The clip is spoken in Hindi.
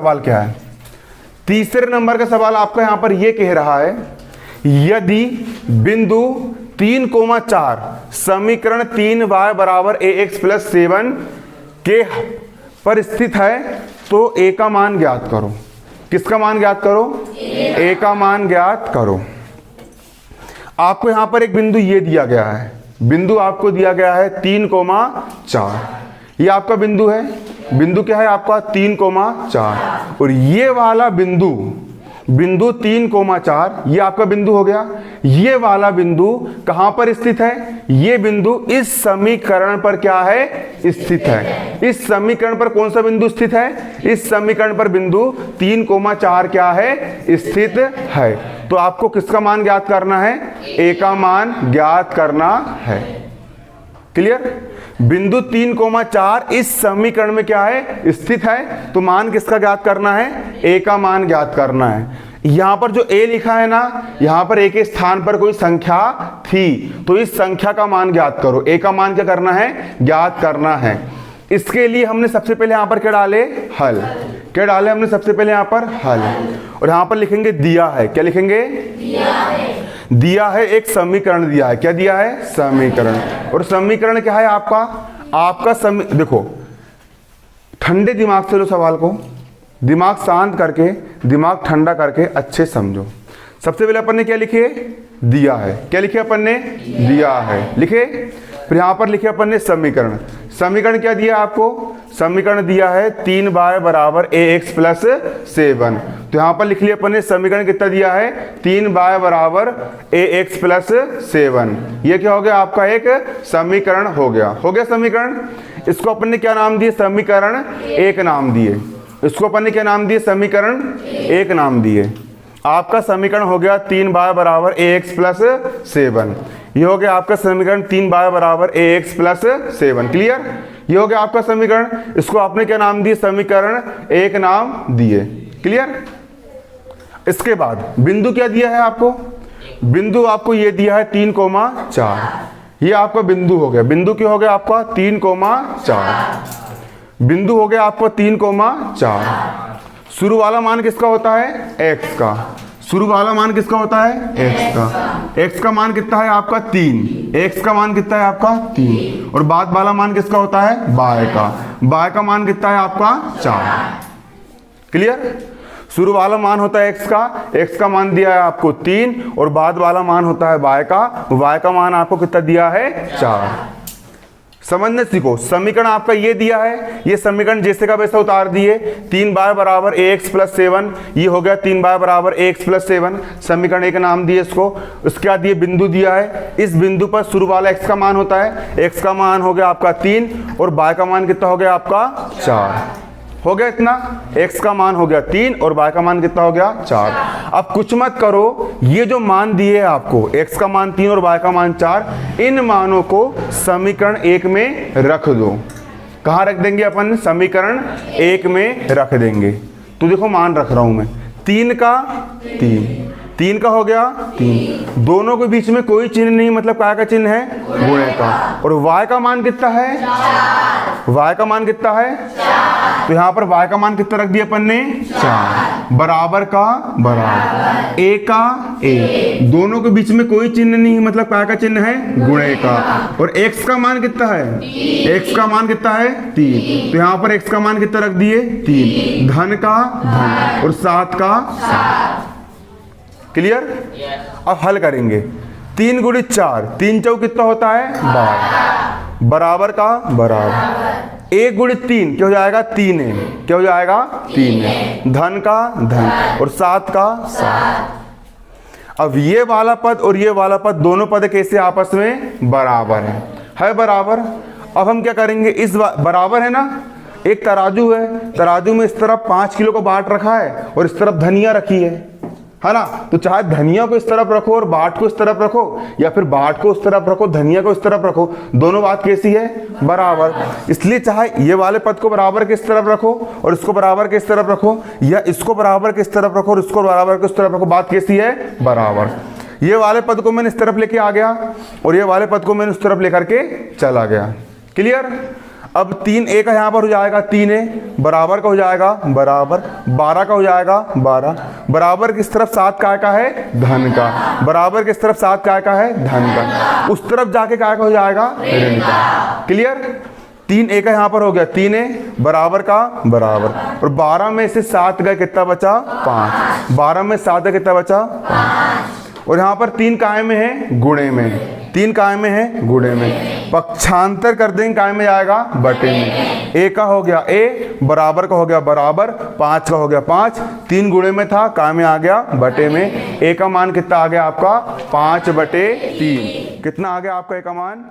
सवाल क्या है, तीसरे नंबर का सवाल आपका यहां पर यह कह रहा है यदि बिंदु 3,4 समीकरण 3y बराबर ax प्लस 7 के पर स्थित है तो a का मान ज्ञात करो। किसका मान ज्ञात करो? a का मान ज्ञात करो। आपको यहां पर एक बिंदु ये दिया गया है, बिंदु आपको दिया गया है 3,4, ये आपका बिंदु है। बिंदु क्या है आपका? 3,4। और ये वाला बिंदु 3,4 ये आपका बिंदु हो गया। ये वाला बिंदु कहां पर स्थित है? ये बिंदु इस समीकरण पर क्या है? स्थित है। इस समीकरण पर कौन सा बिंदु स्थित है? इस समीकरण पर बिंदु 3,4 क्या है? स्थित है। तो आपको किसका मान ज्ञात करना है? a का मान ज्ञात करना है। क्लियर? बिंदु 3,4 इस समीकरण में क्या है? स्थित है। तो मान किसका ज्ञात करना है? a का मान ज्ञात करना है। यहां पर जो a लिखा है ना, यहां पर a के स्थान पर कोई संख्या थी, तो इस संख्या का मान ज्ञात करो। a का मान क्या करना है? ज्ञात करना है। इसके लिए हमने सबसे पहले यहां पर क्या डाले? हल। क्या डाले हमने सबसे पहले? यहां पर हल। और यहां पर लिखेंगे दिया है। क्या लिखेंगे? दिया है एक समीकरण दिया है। क्या दिया है? समीकरण। और समीकरण क्या है आपका देखो, ठंडे दिमाग से लो सवाल को, दिमाग शांत करके, दिमाग ठंडा करके अच्छे समझो। सबसे पहले अपन ने क्या लिखे? दिया है। क्या लिखे अपन ने? दिया है लिखे। फिर यहां पर लिखे अपन ने समीकरण। समीकरण क्या दिया आपको? समीकरण दिया है 3y बराबर ax प्लस 7। तो यहां पर लिख लिया अपन ने समीकरण कितना दिया है? 3y बराबर ax प्लस 7। ये क्या हो गया? आपका एक समीकरण हो गया। हो गया समीकरण। इसको अपन ने क्या नाम दिए? समीकरण 1 नाम दिए। इसको अपन ने क्या नाम दिए? समीकरण 1 नाम दिए। आपका समीकरण हो गया 3y बराबर ax प्लस 7। ये हो गया आपका समीकरण 3y बराबर ax प्लस 7। क्लियर? ये हो गया आपका समीकरण। इसको आपने क्या नाम दिए? समीकरण 1 नाम दिए। क्लियर? इसके बाद बिंदु क्या दिया है आपको? बिंदु आपको ये दिया है 3,4। ये आपका बिंदु हो गया। बिंदु क्या हो गया आपका? 3,4। बिंदु हो गया आपको 3,4। शुरू वाला मान किसका होता है? x का। शुरू वाला मान किसका होता है? x का। x का मान कितना है आपका? 3। x का मान कितना है आपका? 3। और बाद वाला मान किसका होता है? y का। y का मान कितना है आपका? 4। क्लियर? शुरू वाला मान होता है x का, x का मान दिया है आपको 3, और बाद वाला मान होता है y का मान आपको कितना दिया है? 4। समझने सीखो। समीकरण आपका ये दिया है, ये समीकरण जैसे का वैसा उतार दिए। 3y बराबर ax प्लस 7, ये हो गया 3y बराबर ax प्लस 7। समीकरण 1 नाम दिए इसको। उसके बाद ये बिंदु दिया है, इस बिंदु पर शुरू वाला x का मान होता है। x का मान हो गया आपका 3, और y का मान कितना हो गया आपका? 4। हो गया इतना। x का मान हो गया 3 और y का मान कितना हो गया? 4। अब कुछ मत करो, ये जो मान दिए आपको, x का मान 3 और y का मान 4, इन मानों को समीकरण 1 में रख दो। कहाँ रख देंगे अपन? समीकरण 1 में रख देंगे। तो देखो मान रख रहा हूं मैं, 3 का हो गया 3। दोनों के बीच में कोई चिन्ह नहीं, मतलब क्या का चिन्ह है? गुणे का। और y का मान कितना है? y का मान कितना है? तो यहां पर y का मान कितना रख दिया अपन ने? 4। बराबर का बराबर, a का a। दोनों के बीच में कोई चिन्ह नहीं, मतलब क्या का चिन्ह है? गुणे का। और x का मान कितना है? x का मान कितना है? 3। तो यहां पर x का मान कितना रख दिए? 3। धन का धन और 7 का 7। क्लियर? अब हल करेंगे। 3 गुणित 4, 3 चौक कितना होता है? 12। बराबर का बराबर, 1 गुणित 3 क्या हो जाएगा? 3a। क्या हो जाएगा? 3a। धन का धन और 7 का 7। अब ये वाला पद और ये वाला पद, दोनों पद कैसे आपस में बराबर है बराबर। अब हम क्या करेंगे? इस बराबर है ना, एक तराजू है, तराजू में इस तरफ 5 किलो को बाट रखा है और इस तरफ धनिया रखी है ना। तो चाहे धनिया को इस तरफ रखो और बाट को इस तरफ रखो, या फिर बाट को उस तरफ रखो, धनिया को इस तरफ रखो, दोनों बात कैसी है? बराबर। इसलिए चाहे ये वाले पद को बराबर किस तरफ रखो और इसको बराबर किस तरफ रखो, या इसको बराबर किस तरफ रखो और इसको बराबर किस तरफ रखो, बात कैसी है? बराबर। ये वाले पद को मैंने इस तरफ लेके आ गया और ये वाले पद को मैंने उस तरफ लेकर के चला गया। क्लियर? अब 3a का यहाँ पर हो जाएगा 3a, बराबर का हो जाएगा बराबर, 12 का हो जाएगा 12, बराबर किस तरफ 7 का है धन का, बराबर किस तरफ 7 का है धन का, उस तरफ जाके क्या हो जाएगा ऋण का। क्लियर? 3a का यहाँ पर हो गया 3a, बराबर का बराबर, और 12 में से 7 गए कितना बचा 5, 12 में 7 गए कितना बचा 5, और यहाँ पर 3 काय में है गुणे में, 3 काय में है गुणे में, पक्षांतर कर देंगे काय में आएगा बटे में, a का हो गया a, बराबर का हो गया बराबर, 5 का हो गया 5, 3 गुणे में था काय में आ गया बटे में, a का मान कितना आ गया आपका 5/3, कितना आ गया आपका a का मान